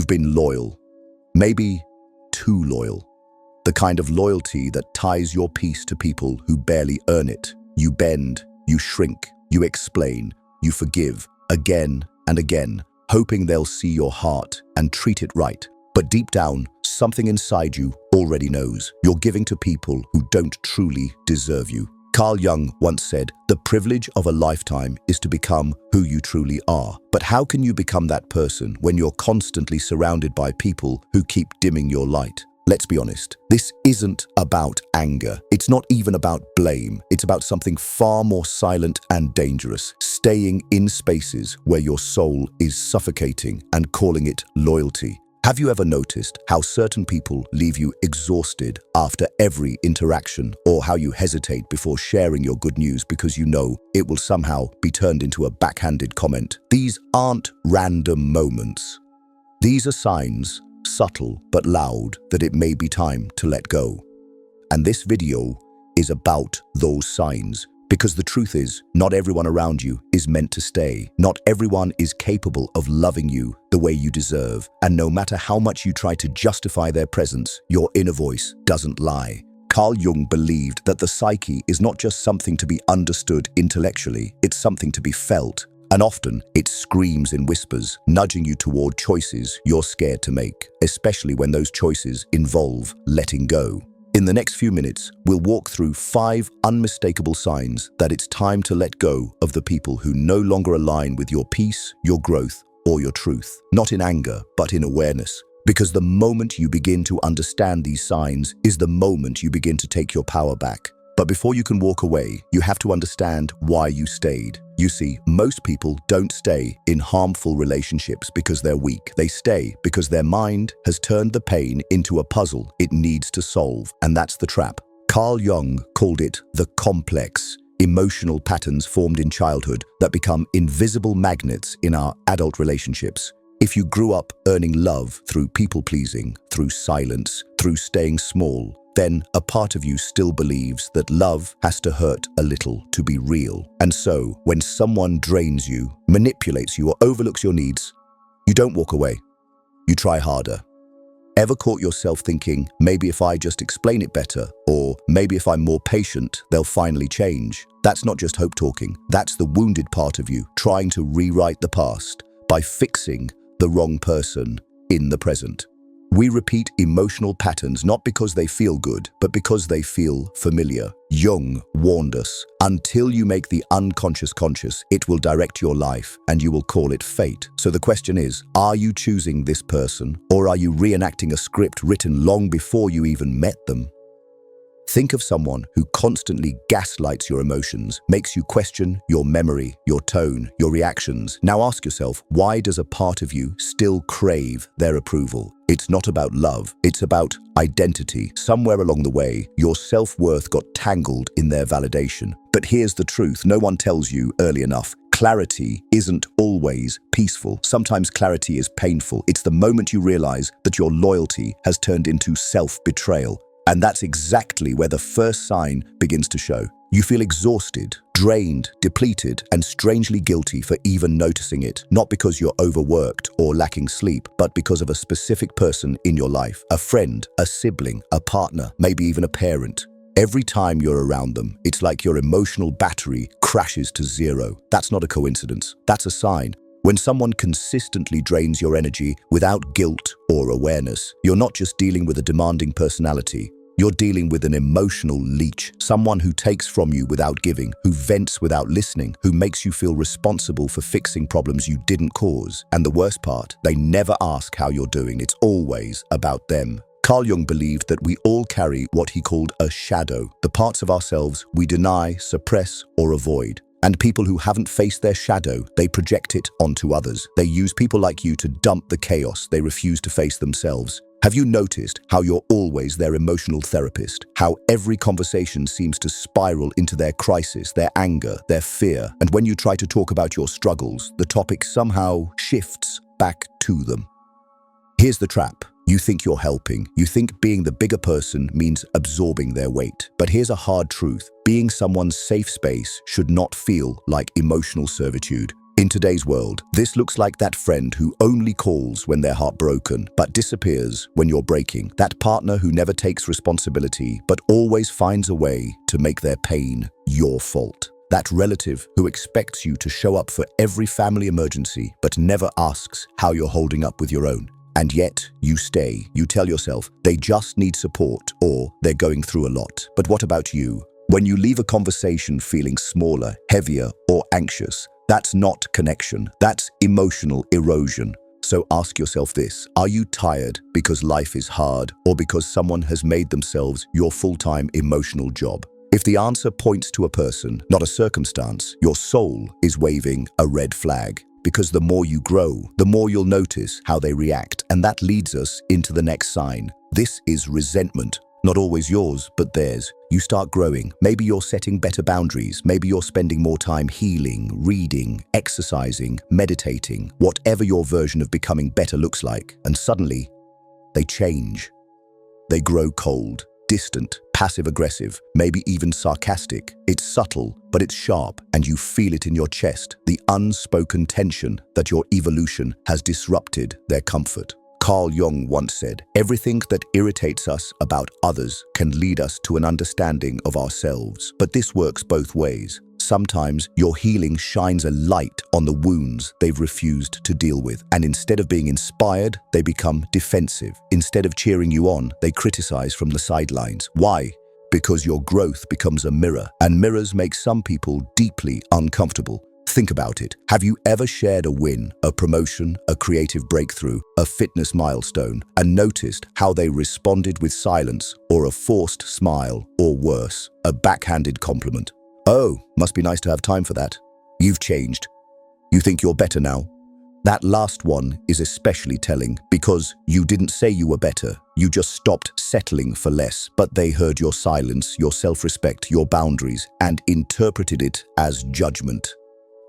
You've been loyal, maybe too loyal. The kind of loyalty that ties your peace to people who barely earn it. You bend, you shrink, you explain, you forgive, again and again, hoping they'll see your heart and treat it right. But deep down, something inside you already knows you're giving to people who don't truly deserve you. Carl Jung once said, "The privilege of a lifetime is to become who you truly are." But how can you become that person when you're constantly surrounded by people who keep dimming your light? Let's be honest, this isn't about anger. It's not even about blame. It's about something far more silent and dangerous. Staying in spaces where your soul is suffocating and calling it loyalty. Have you ever noticed how certain people leave you exhausted after every interaction, or how you hesitate before sharing your good news because you know it will somehow be turned into a backhanded comment? These aren't random moments. These are signs, subtle but loud, that it may be time to let go. And this video is about those signs. Because the truth is, not everyone around you is meant to stay. Not everyone is capable of loving you the way you deserve. And no matter how much you try to justify their presence, your inner voice doesn't lie. Carl Jung believed that the psyche is not just something to be understood intellectually, it's something to be felt. And often, it screams in whispers, nudging you toward choices you're scared to make, especially when those choices involve letting go. In the next few minutes, we'll walk through 5 unmistakable signs that it's time to let go of the people who no longer align with your peace, your growth, or your truth. Not in anger, but in awareness. Because the moment you begin to understand these signs is the moment you begin to take your power back. But before you can walk away, you have to understand why you stayed. You see, most people don't stay in harmful relationships because they're weak. They stay because their mind has turned the pain into a puzzle it needs to solve, and that's the trap. Carl Jung called it the complex, emotional patterns formed in childhood that become invisible magnets in our adult relationships. If you grew up earning love through people-pleasing, through silence, through staying small, then a part of you still believes that love has to hurt a little to be real. And so, when someone drains you, manipulates you, or overlooks your needs, you don't walk away. You try harder. Ever caught yourself thinking, maybe if I just explain it better, or maybe if I'm more patient, they'll finally change? That's not just hope talking. That's the wounded part of you trying to rewrite the past by fixing the wrong person in the present. We repeat emotional patterns not because they feel good, but because they feel familiar. Jung warned us, until you make the unconscious conscious, it will direct your life and you will call it fate. So the question is, are you choosing this person, or are you reenacting a script written long before you even met them? Think of someone who constantly gaslights your emotions, makes you question your memory, your tone, your reactions. Now ask yourself, why does a part of you still crave their approval? It's not about love, it's about identity. Somewhere along the way, your self-worth got tangled in their validation. But here's the truth, no one tells you early enough. Clarity isn't always peaceful. Sometimes clarity is painful. It's the moment you realize that your loyalty has turned into self-betrayal. And that's exactly where the first sign begins to show. You feel exhausted, drained, depleted, and strangely guilty for even noticing it. Not because you're overworked or lacking sleep, but because of a specific person in your life. A friend, a sibling, a partner, maybe even a parent. Every time you're around them, it's like your emotional battery crashes to zero. That's not a coincidence. That's a sign. When someone consistently drains your energy without guilt or awareness, you're not just dealing with a demanding personality, you're dealing with an emotional leech, someone who takes from you without giving, who vents without listening, who makes you feel responsible for fixing problems you didn't cause. And the worst part, they never ask how you're doing. It's always about them. Carl Jung believed that we all carry what he called a shadow, the parts of ourselves we deny, suppress, or avoid. And people who haven't faced their shadow, they project it onto others. They use people like you to dump the chaos they refuse to face themselves. Have you noticed how you're always their emotional therapist? How every conversation seems to spiral into their crisis, their anger, their fear. And when you try to talk about your struggles, the topic somehow shifts back to them. Here's the trap. You think you're helping. You think being the bigger person means absorbing their weight. But here's a hard truth. Being someone's safe space should not feel like emotional servitude. In today's world, this looks like that friend who only calls when they're heartbroken, but disappears when you're breaking. That partner who never takes responsibility, but always finds a way to make their pain your fault. That relative who expects you to show up for every family emergency, but never asks how you're holding up with your own. And yet, you stay. You tell yourself they just need support or they're going through a lot. But what about you? When you leave a conversation feeling smaller, heavier, or anxious, that's not connection. That's emotional erosion. So ask yourself this: are you tired because life is hard, or because someone has made themselves your full-time emotional job? If the answer points to a person, not a circumstance, your soul is waving a red flag. Because the more you grow, the more you'll notice how they react. And that leads us into the next sign. This is resentment. Not always yours, but theirs. You start growing. Maybe you're setting better boundaries. Maybe you're spending more time healing, reading, exercising, meditating, whatever your version of becoming better looks like. And suddenly, they change. They grow cold, distant, passive-aggressive, maybe even sarcastic. It's subtle, but it's sharp, and you feel it in your chest, the unspoken tension that your evolution has disrupted their comfort. Carl Jung once said, "Everything that irritates us about others can lead us to an understanding of ourselves." But this works both ways. Sometimes your healing shines a light on the wounds they've refused to deal with, and instead of being inspired, they become defensive. Instead of cheering you on, they criticize from the sidelines. Why? Because your growth becomes a mirror, and mirrors make some people deeply uncomfortable. Think about it. Have you ever shared a win, a promotion, a creative breakthrough, a fitness milestone, and noticed how they responded with silence or a forced smile, or worse, a backhanded compliment? "Oh, must be nice to have time for that. You've changed. You think you're better now." That last one is especially telling, because you didn't say you were better. You just stopped settling for less, but they heard your silence, your self-respect, your boundaries, and interpreted it as judgment.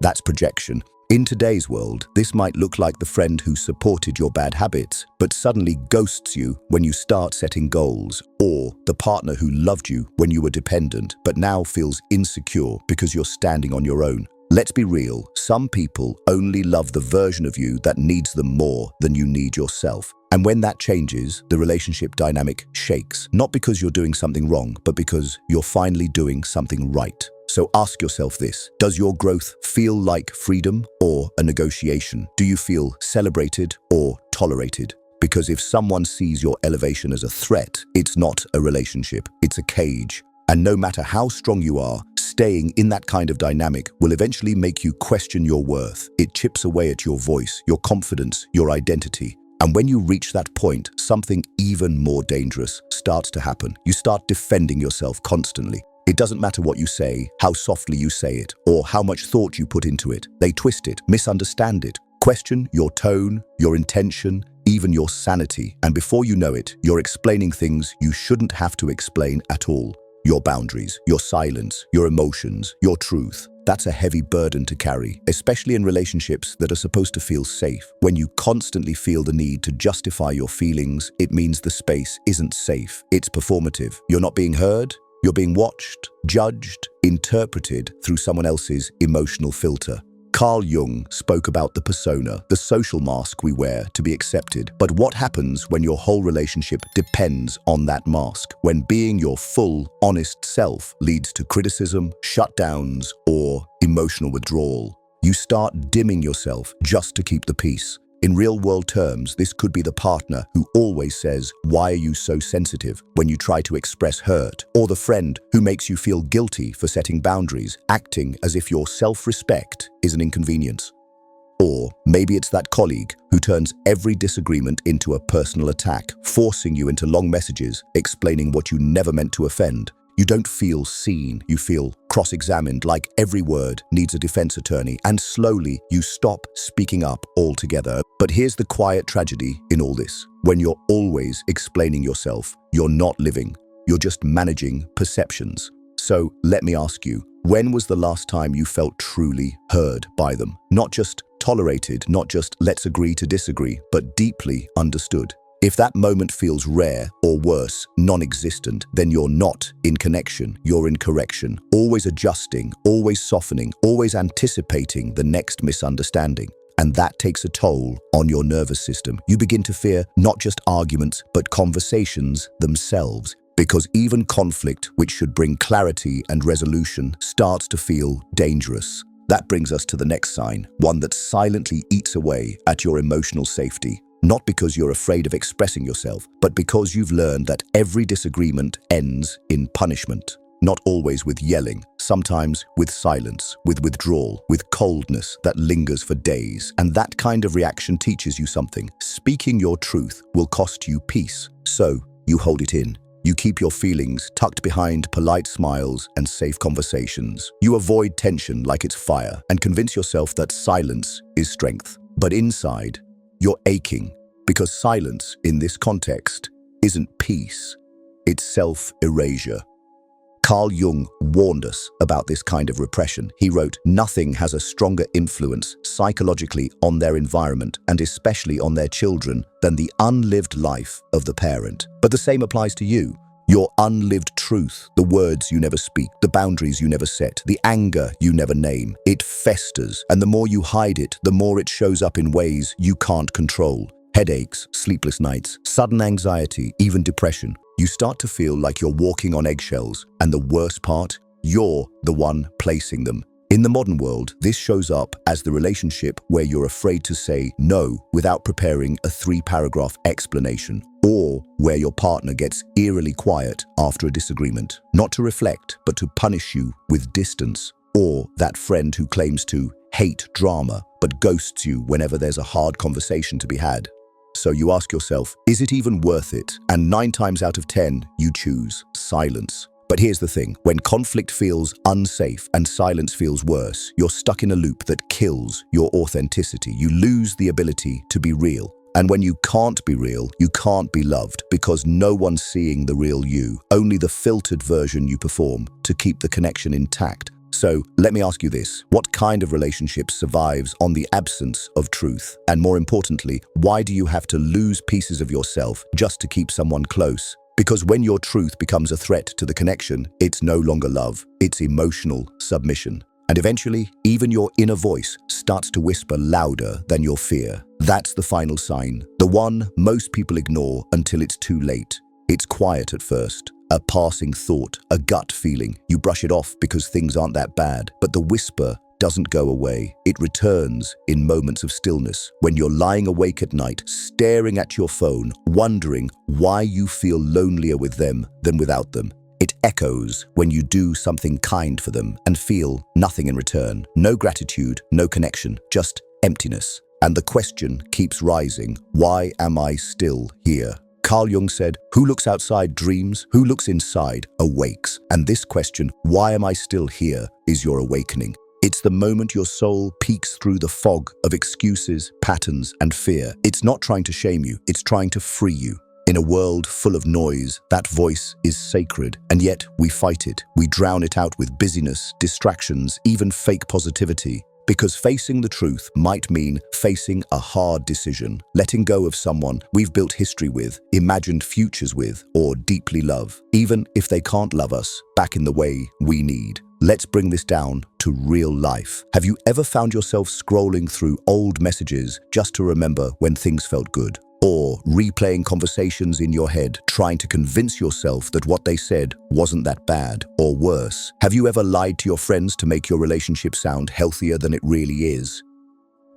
That's projection. In today's world, this might look like the friend who supported your bad habits, but suddenly ghosts you when you start setting goals, or the partner who loved you when you were dependent, but now feels insecure because you're standing on your own. Let's be real, some people only love the version of you that needs them more than you need yourself. And when that changes, the relationship dynamic shakes, not because you're doing something wrong, but because you're finally doing something right. So ask yourself this: does your growth feel like freedom or a negotiation? Do you feel celebrated or tolerated? Because if someone sees your elevation as a threat, it's not a relationship, it's a cage. And no matter how strong you are, staying in that kind of dynamic will eventually make you question your worth. It chips away at your voice, your confidence, your identity. And when you reach that point, something even more dangerous starts to happen. You start defending yourself constantly. It doesn't matter what you say, how softly you say it, or how much thought you put into it. They twist it, misunderstand it, question your tone, your intention, even your sanity. And before you know it, you're explaining things you shouldn't have to explain at all. Your boundaries, your silence, your emotions, your truth. That's a heavy burden to carry, especially in relationships that are supposed to feel safe. When you constantly feel the need to justify your feelings, it means the space isn't safe. It's performative. You're not being heard. You're being watched, judged, interpreted through someone else's emotional filter. Carl Jung spoke about the persona, the social mask we wear to be accepted. But what happens when your whole relationship depends on that mask? When being your full, honest self leads to criticism, shutdowns, or emotional withdrawal? You start dimming yourself just to keep the peace. In real-world terms, this could be the partner who always says, "Why are you so sensitive?" when you try to express hurt, or the friend who makes you feel guilty for setting boundaries, acting as if your self-respect is an inconvenience. Or maybe it's that colleague who turns every disagreement into a personal attack, forcing you into long messages, explaining what you never meant to offend. You don't feel seen, you feel cross-examined, like every word needs a defense attorney, and slowly you stop speaking up altogether. But here's the quiet tragedy in all this. When you're always explaining yourself, you're not living, you're just managing perceptions. So let me ask you, when was the last time you felt truly heard by them? Not just tolerated, not just let's agree to disagree, but deeply understood. If that moment feels rare, or worse, non-existent, then you're not in connection, you're in correction. Always adjusting, always softening, always anticipating the next misunderstanding. And that takes a toll on your nervous system. You begin to fear not just arguments, but conversations themselves. Because even conflict, which should bring clarity and resolution, starts to feel dangerous. That brings us to the next sign, one that silently eats away at your emotional safety. Not because you're afraid of expressing yourself, but because you've learned that every disagreement ends in punishment. Not always with yelling, sometimes with silence, with withdrawal, with coldness that lingers for days. And that kind of reaction teaches you something. Speaking your truth will cost you peace. So you hold it in. You keep your feelings tucked behind polite smiles and safe conversations. You avoid tension like it's fire and convince yourself that silence is strength. But inside, you're aching because silence in this context isn't peace, it's self-erasure. Carl Jung warned us about this kind of repression. He wrote, "Nothing has a stronger influence psychologically on their environment and especially on their children than the unlived life of the parent." But the same applies to you. Your unlived truth, the words you never speak, the boundaries you never set, the anger you never name, it festers. And the more you hide it, the more it shows up in ways you can't control. Headaches, sleepless nights, sudden anxiety, even depression. You start to feel like you're walking on eggshells, and the worst part, you're the one placing them. In the modern world, this shows up as the relationship where you're afraid to say no without preparing a 3-paragraph explanation, or where your partner gets eerily quiet after a disagreement, not to reflect, but to punish you with distance, or that friend who claims to hate drama, but ghosts you whenever there's a hard conversation to be had. So you ask yourself, is it even worth it? And 9 times out of 10, you choose silence. But here's the thing, when conflict feels unsafe and silence feels worse, you're stuck in a loop that kills your authenticity. You lose the ability to be real. And when you can't be real, you can't be loved because no one's seeing the real you, only the filtered version you perform to keep the connection intact. So let me ask you this, what kind of relationship survives on the absence of truth? And more importantly, why do you have to lose pieces of yourself just to keep someone close? Because when your truth becomes a threat to the connection, it's no longer love, it's emotional submission. And eventually, even your inner voice starts to whisper louder than your fear. That's the final sign, the one most people ignore until it's too late. It's quiet at first, a passing thought, a gut feeling. You brush it off because things aren't that bad, but the whisper doesn't go away. It returns in moments of stillness, when you're lying awake at night, staring at your phone, wondering why you feel lonelier with them than without them. It echoes when you do something kind for them and feel nothing in return. No gratitude, no connection, just emptiness. And the question keeps rising, why am I still here? Carl Jung said, who looks outside dreams, who looks inside awakes. And this question, why am I still here, is your awakening. It's the moment your soul peeks through the fog of excuses, patterns, and fear. It's not trying to shame you, it's trying to free you. In a world full of noise, that voice is sacred, and yet we fight it. We drown it out with busyness, distractions, even fake positivity. Because facing the truth might mean facing a hard decision, letting go of someone we've built history with, imagined futures with, or deeply love, even if they can't love us back in the way we need. Let's bring this down to real life. Have you ever found yourself scrolling through old messages just to remember when things felt good? Or replaying conversations in your head, trying to convince yourself that what they said wasn't that bad? Or worse, have you ever lied to your friends to make your relationship sound healthier than it really is?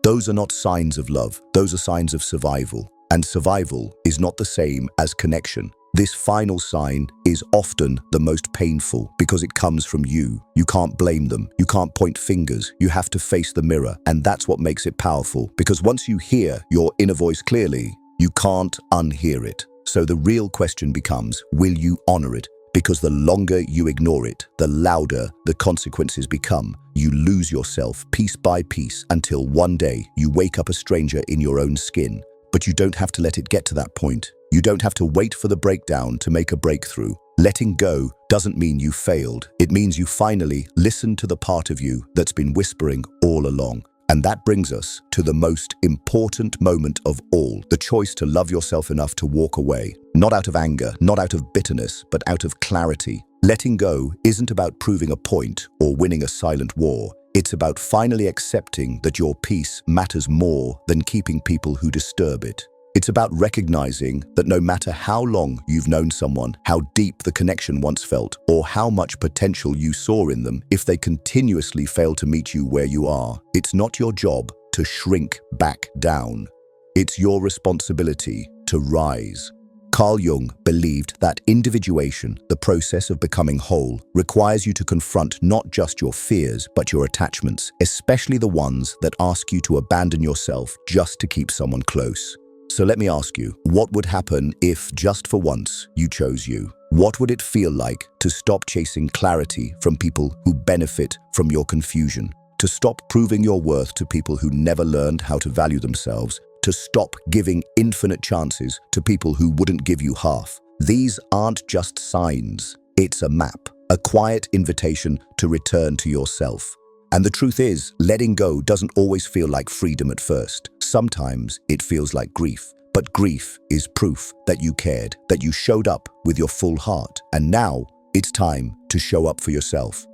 Those are not signs of love, those are signs of survival. And survival is not the same as connection. This final sign is often the most painful because it comes from you. You can't blame them. You can't point fingers. You have to face the mirror. And that's what makes it powerful, because once you hear your inner voice clearly, you can't unhear it. So the real question becomes, will you honor it? Because the longer you ignore it, the louder the consequences become. You lose yourself piece by piece until one day you wake up a stranger in your own skin. But you don't have to let it get to that point. You don't have to wait for the breakdown to make a breakthrough. Letting go doesn't mean you failed. It means you finally listened to the part of you that's been whispering all along. And that brings us to the most important moment of all, the choice to love yourself enough to walk away, not out of anger, not out of bitterness, but out of clarity. Letting go isn't about proving a point or winning a silent war. It's about finally accepting that your peace matters more than keeping people who disturb it. It's about recognizing that no matter how long you've known someone, how deep the connection once felt, or how much potential you saw in them, if they continuously fail to meet you where you are, it's not your job to shrink back down. It's your responsibility to rise. Carl Jung believed that individuation, the process of becoming whole, requires you to confront not just your fears, but your attachments, especially the ones that ask you to abandon yourself just to keep someone close. So let me ask you, what would happen if, just for once, you chose you? What would it feel like to stop chasing clarity from people who benefit from your confusion? To stop proving your worth to people who never learned how to value themselves? To stop giving infinite chances to people who wouldn't give you half? These aren't just signs. It's a map, a quiet invitation to return to yourself. And the truth is, letting go doesn't always feel like freedom at first. Sometimes it feels like grief. But grief is proof that you cared, that you showed up with your full heart. And now it's time to show up for yourself.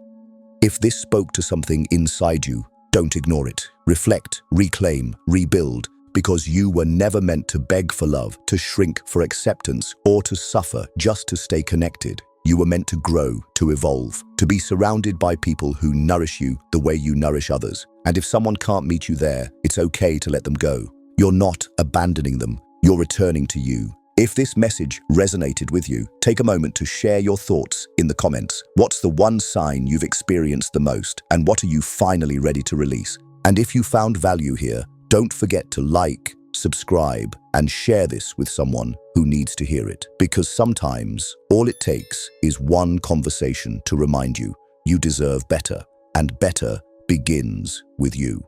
If this spoke to something inside you, don't ignore it. Reflect, reclaim, rebuild, because you were never meant to beg for love, to shrink for acceptance, or to suffer just to stay connected. You were meant to grow, to evolve, to be surrounded by people who nourish you the way you nourish others. And if someone can't meet you there, it's okay to let them go. You're not abandoning them, you're returning to you. If this message resonated with you, take a moment to share your thoughts in the comments. What's the one sign you've experienced the most, and what are you finally ready to release? And if you found value here, don't forget to like, subscribe, and share this with someone who needs to hear it. Because sometimes all it takes is one conversation to remind you you deserve better, and better begins with you.